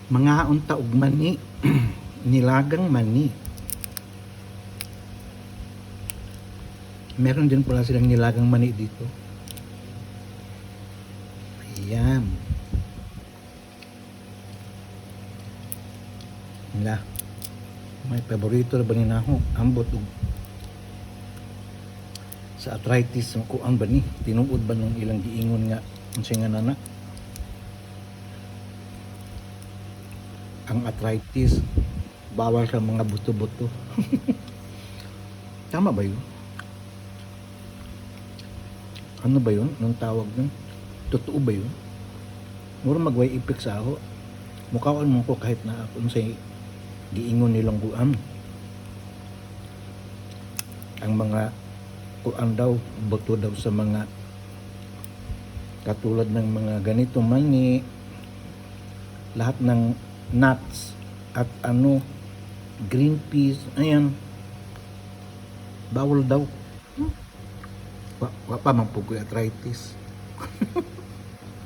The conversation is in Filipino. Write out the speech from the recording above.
Mga unta og mani, nilagang mani. Meron din pala silang nilagang mani dito. Ayan. Wala. May paborito na ba ni Naho? Ambot og sa arthritis ko ang ba ni? Tinuod ba nung ilang giingon nga unsay nga nana? Ang arthritis bawal sa mga buto-buto. Tama ba yun? Ano ba yun? Anong tawag nun? Totoo ba yun? Mura magway ipik sa ako. Mukhaan mo ko kahit na ako unsay giingon nilang guan. Ang mga kuan daw, buto daw sa mga katulad ng mga ganito mani, lahat ng nuts at green peas, ayan, bawal daw. Wa pa man po ko arthritis.